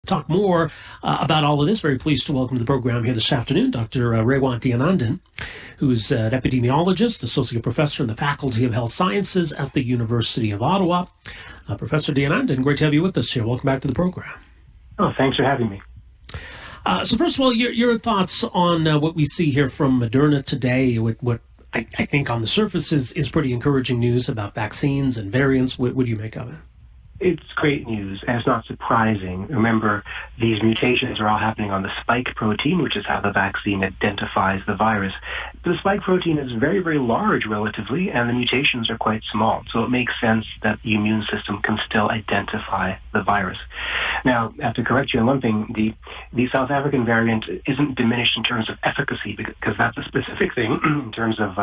talk more about all of this. Very pleased to welcome to the program here this afternoon Dr. Raywat Deonandan, who's an epidemiologist, associate professor in the Faculty of Health Sciences at the University of Ottawa. Professor Deonandan, great to have you with us here. Welcome back to the program. Oh, thanks for having me. So first of all, your thoughts on what we see here from Moderna today, what I think on the surface is pretty encouraging news about vaccines and variants. What do you make of it? It's great news, and it's not surprising. Remember, these mutations are all happening on the spike protein, which is how the vaccine identifies the virus. But the spike protein is very, very large relatively, and the mutations are quite small. So it makes sense that the immune system can still identify the virus. Now, I have to correct you on one thing. The South African variant isn't diminished in terms of efficacy, because that's a specific thing in terms of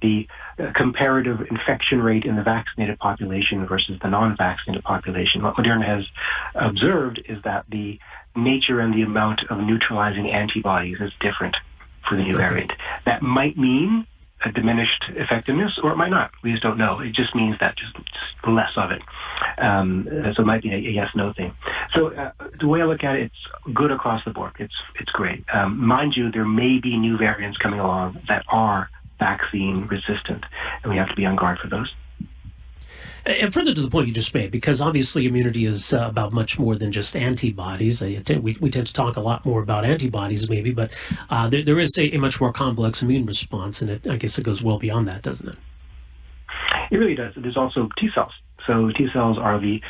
the comparative infection rate in the vaccinated population versus the non-vaccinated population. What Moderna has observed is that the nature and the amount of neutralizing antibodies is different for the new variant. That might mean a diminished effectiveness, or it might not. We just don't know. It just means that just less of it. So it might be a yes-no thing. So the way I look at it, it's good across the board. It's great. Mind you, there may be new variants coming along that are vaccine resistant, and we have to be on guard for those. And further to the point you just made, because obviously immunity is about much more than just antibodies. We tend to talk a lot more about antibodies maybe, but there is a much more complex immune response, and I guess it goes well beyond that, doesn't it? It really does. There's also T cells. So T cells are the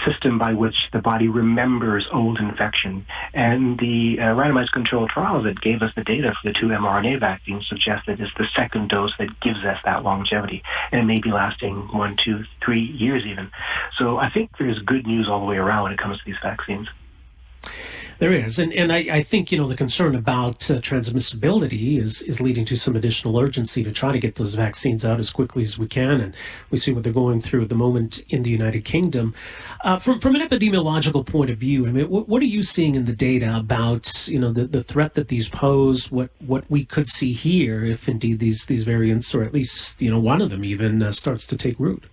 system by which the body remembers old infection. And the randomized controlled trials that gave us the data for the 2 mRNA vaccines suggest that it's the second dose that gives us that longevity. And it may be lasting 1, 2, 3 years even. So I think there's good news all the way around when it comes to these vaccines. There is, and I think, the concern about transmissibility is leading to some additional urgency to try to get those vaccines out as quickly as we can, and we see what they're going through at the moment in the United Kingdom. From an epidemiological point of view, I mean, what are you seeing in the data about, the threat that these pose, what we could see here if indeed these variants, or at least, one of them even starts to take root?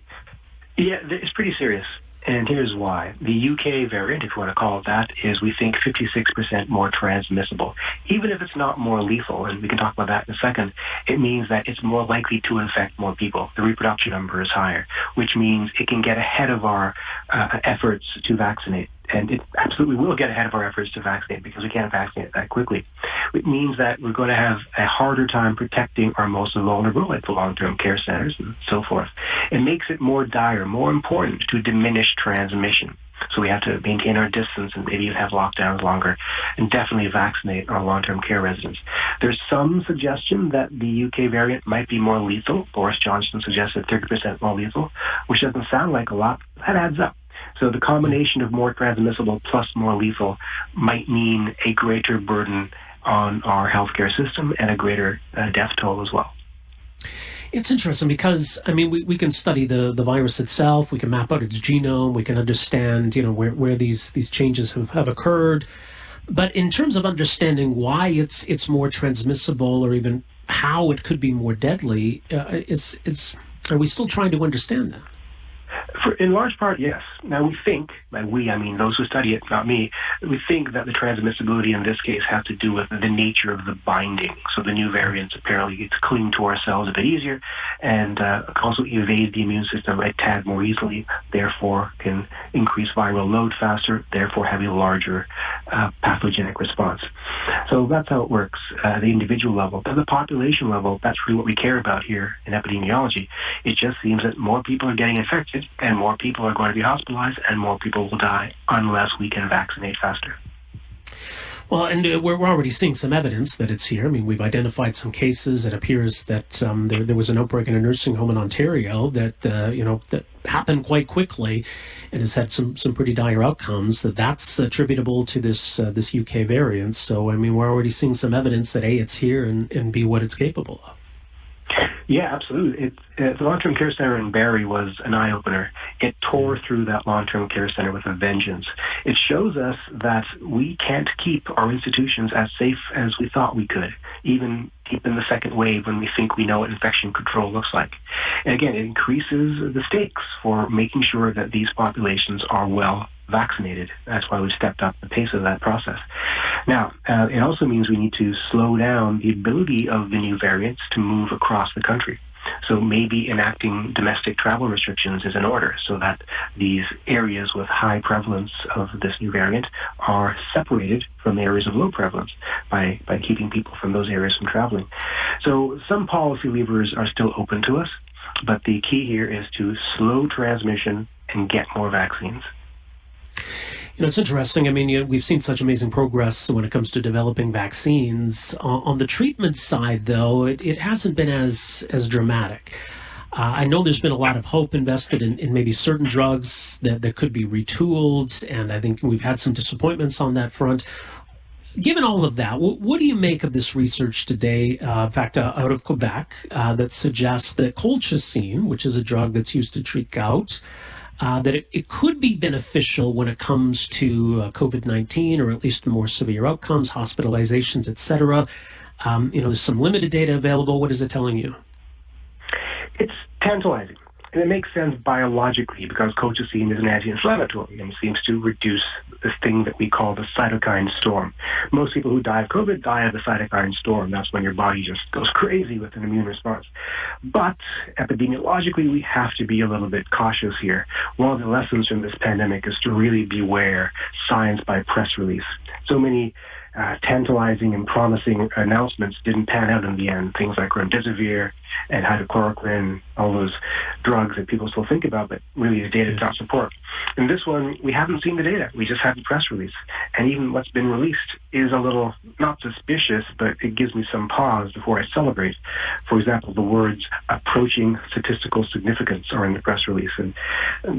Yeah, it's pretty serious. And here's why. The UK variant, if you want to call it that, is, we think, 56% more transmissible. Even if it's not more lethal, and we can talk about that in a second, it means that it's more likely to infect more people. The reproduction number is higher, which means it can get ahead of our efforts to vaccinate. And it absolutely will get ahead of our efforts to vaccinate, because we can't vaccinate that quickly. It means that we're going to have a harder time protecting our most vulnerable, like the long-term care centers and so forth. It makes it more dire, more important to diminish transmission. So we have to maintain our distance and maybe have lockdowns longer, and definitely vaccinate our long-term care residents. There's some suggestion that the UK variant might be more lethal. Boris Johnson suggested 30% more lethal, which doesn't sound like a lot. That adds up. So the combination of more transmissible plus more lethal might mean a greater burden on our healthcare system and a greater death toll as well. It's interesting because, I mean, we can study the virus itself, we can map out its genome, we can understand, where these changes have occurred. But in terms of understanding why it's more transmissible, or even how it could be more deadly, are we still trying to understand that? In large part, yes. Now we think, by we, I mean those who study it, not me, we think that the transmissibility in this case has to do with the nature of the binding. So the new variants apparently cling to our cells a bit easier, and also evade the immune system a tad more easily, therefore can increase viral load faster, therefore have a larger pathogenic response. So that's how it works at the individual level. But at the population level, that's really what we care about here in epidemiology. It just seems that more people are getting infected, and more people are going to be hospitalized, and more people will die unless we can vaccinate faster. Well, and we're already seeing some evidence that it's here. I mean, we've identified some cases. It appears that there was an outbreak in a nursing home in Ontario that happened quite quickly, and has had some pretty dire outcomes. That's attributable to this UK variant. So, I mean, we're already seeing some evidence that A, it's here, and B, what it's capable of. Yeah, absolutely. The long-term care center in Barrie was an eye-opener. It tore through that long-term care center with a vengeance. It shows us that we can't keep our institutions as safe as we thought we could, even deep in the second wave when we think we know what infection control looks like. And again, it increases the stakes for making sure that these populations are well vaccinated. That's why we've stepped up the pace of that process. Now, it also means we need to slow down the ability of the new variants to move across the country. So maybe enacting domestic travel restrictions is in order so that these areas with high prevalence of this new variant are separated from areas of low prevalence by keeping people from those areas from traveling. So some policy levers are still open to us, but the key here is to slow transmission and get more vaccines. It's interesting. I mean, we've seen such amazing progress when it comes to developing vaccines. On the treatment side, though, it hasn't been as dramatic. I know there's been a lot of hope invested in maybe certain drugs that could be retooled, and I think we've had some disappointments on that front. Given all of that, what do you make of this research today, in fact, out of Quebec, that suggests that colchicine, which is a drug that's used to treat gout, that it could be beneficial when it comes to COVID-19, or at least more severe outcomes, hospitalizations, etc. There's some limited data available. What is it telling you? It's tantalizing. And it makes sense biologically because colchicine is an anti-inflammatory and seems to reduce this thing that we call the cytokine storm. Most people who die of COVID die of the cytokine storm. That's when your body just goes crazy with an immune response. But epidemiologically, we have to be a little bit cautious here. One of the lessons from this pandemic is to really beware science by press release. So many tantalizing and promising announcements didn't pan out in the end. Things like remdesivir and hydrochloroquine, all those drugs that people still think about, but really the data does not support. In this one, we haven't seen the data. We just have the press release. And even what's been released is a little, not suspicious, but it gives me some pause before I celebrate. For example, the words approaching statistical significance are in the press release. And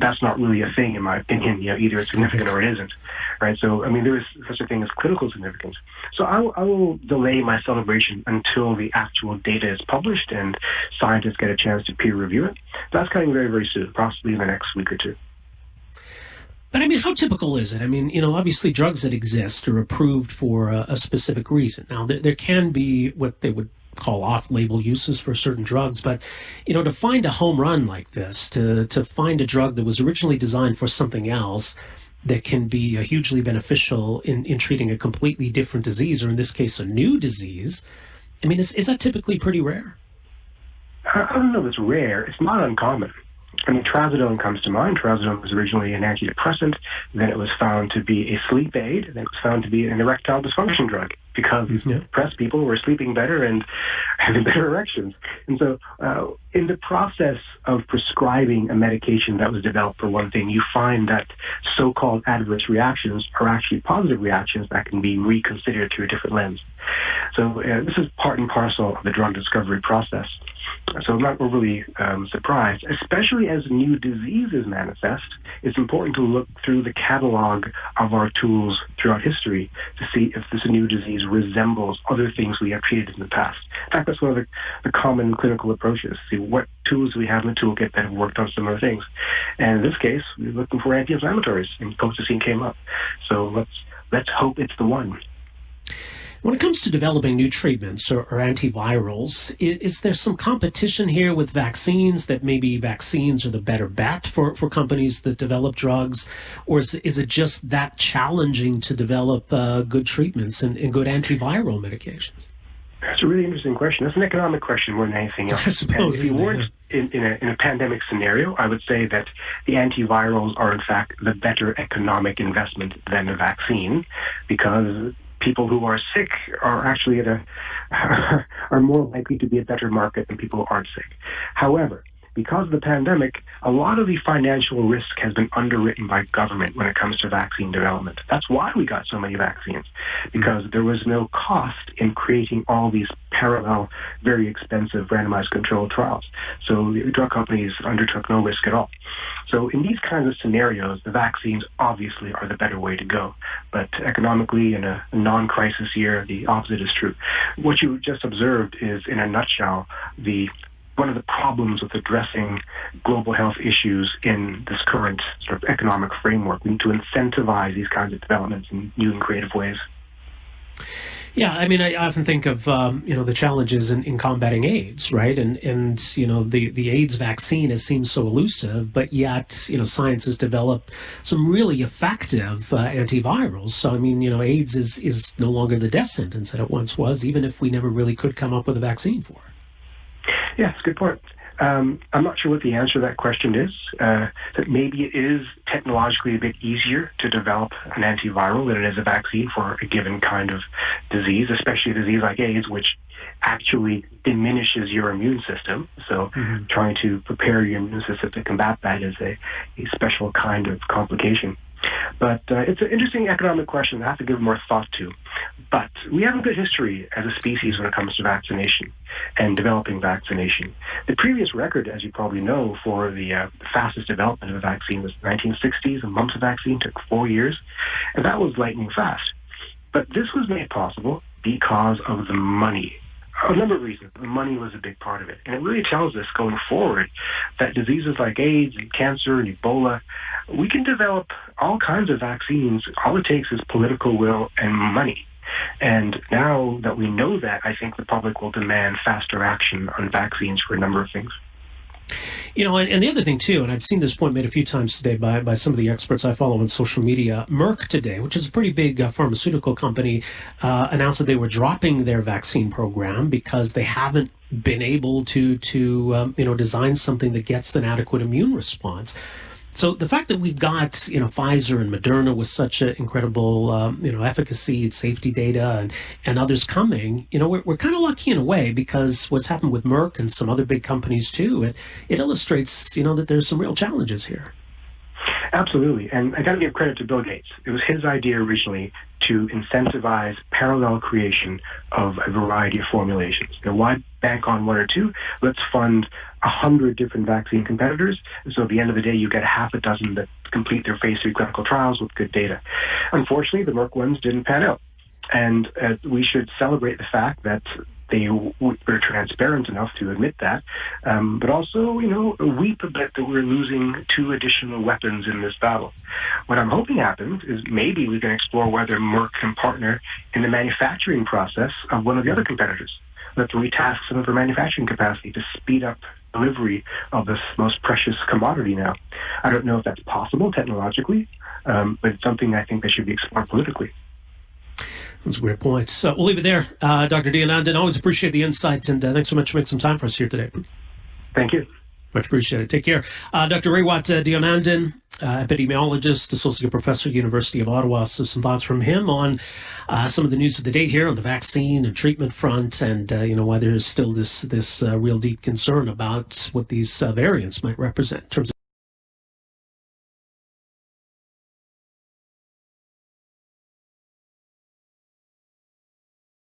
that's not really a thing, in my opinion. Either it's significant or it isn't. Right? So, I mean, there is such a thing as clinical significance. So I will delay my celebration until the actual data is published and scientists get a chance to peer review it. That's coming very, very soon, possibly in the next week or two. But I mean, how typical is it? I mean, obviously drugs that exist are approved for a specific reason. Now, there can be what they would call off-label uses for certain drugs, but, to find a home run like this, to find a drug that was originally designed for something else that can be hugely beneficial in treating a completely different disease, or in this case, a new disease, I mean, is that typically pretty rare? I don't know if it's rare. It's not uncommon. I mean, trazodone comes to mind. Trazodone was originally an antidepressant. Then it was found to be a sleep aid. Then it was found to be an erectile dysfunction drug because depressed people were sleeping better and having better erections. And so in the process of prescribing a medication that was developed for one thing, you find that so-called adverse reactions are actually positive reactions that can be reconsidered through a different lens. So this is part and parcel of the drug discovery process. So I'm not overly surprised, especially as new diseases manifest. It's important to look through the catalog of our tools throughout history to see if this new disease resembles other things we have treated in the past. In fact, that's one of the common clinical approaches. See what tools we have in the toolkit that have worked on similar things. And in this case, we're looking for anti-inflammatories, and colchicine came up. So let's hope it's the one. When it comes to developing new treatments or antivirals, is there some competition here with vaccines, that maybe vaccines are the better bet for companies that develop drugs? Or is it just that challenging to develop good treatments and good antiviral medications? That's a really interesting question. That's an economic question more than anything else. I suppose. And if you weren't in a pandemic scenario, I would say that the antivirals are, in fact, the better economic investment than a vaccine, because people who are sick are actually are more likely to be a better market than people who aren't sick. However, because of the pandemic, a lot of the financial risk has been underwritten by government when it comes to vaccine development. That's why we got so many vaccines, because there was no cost in creating all these parallel, very expensive randomized controlled trials. So the drug companies undertook no risk at all. So in these kinds of scenarios, the vaccines obviously are the better way to go. But economically, in a non-crisis year, the opposite is true. What you just observed is, in a nutshell, one of the problems with addressing global health issues in this current sort of economic framework. We need to incentivize these kinds of developments in new and creative ways. Yeah, I mean, I often think of the challenges in combating AIDS, right? And the AIDS vaccine has seemed so elusive, but yet science has developed some really effective antivirals. So I mean, AIDS is no longer the death sentence that it once was, even if we never really could come up with a vaccine for it. Yeah, it's a good point. I'm not sure what the answer to that question is. That maybe it is technologically a bit easier to develop an antiviral than it is a vaccine for a given kind of disease, especially a disease like AIDS, which actually diminishes your immune system. So trying to prepare your immune system to combat that is a special kind of complication. But it's an interesting economic question I have to give more thought to. But we have a good history as a species when it comes to vaccination and developing vaccination. The previous record, as you probably know, for the fastest development of a vaccine was the 1960s. A mumps vaccine took 4 years, and that was lightning fast. But this was made possible because of the money. A number of reasons. The money was a big part of it. And it really tells us going forward that diseases like AIDS and cancer and Ebola, we can develop all kinds of vaccines. All it takes is political will and money. And now that we know that, I think the public will demand faster action on vaccines for a number of things. And the other thing, too, and I've seen this point made a few times today by some of the experts I follow on social media, Merck today, which is a pretty big pharmaceutical company, announced that they were dropping their vaccine program because they haven't been able to design something that gets an adequate immune response. So the fact that we've got, Pfizer and Moderna with such an incredible, efficacy and safety data and others coming, we're kind of lucky in a way because what's happened with Merck and some other big companies too, it illustrates, that there's some real challenges here. Absolutely. And I got to give credit to Bill Gates. It was his idea originally to incentivize parallel creation of a variety of formulations. Why bank on one or two? Let's fund 100 different vaccine competitors. So at the end of the day, you get half a dozen that complete their phase 3 clinical trials with good data. Unfortunately, the Merck ones didn't pan out. And we should celebrate the fact that they were transparent enough to admit that, but also, weep a bit that we're losing 2 additional weapons in this battle. What I'm hoping happens is maybe we can explore whether Merck can partner in the manufacturing process of one of the other competitors. Let's retask some of their manufacturing capacity to speed up delivery of this most precious commodity now. I don't know if that's possible technologically, but it's something I think that should be explored politically. That's a great point. So we'll leave it there. Dr. Deonandan, always appreciate the insight, and thanks so much for making some time for us here today. Thank you. Much appreciated. Take care. Dr. Raywat Deonandan, epidemiologist, associate professor, University of Ottawa. So some thoughts from him on some of the news of the day here on the vaccine and treatment front, and why there's still this real deep concern about what these variants might represent in terms of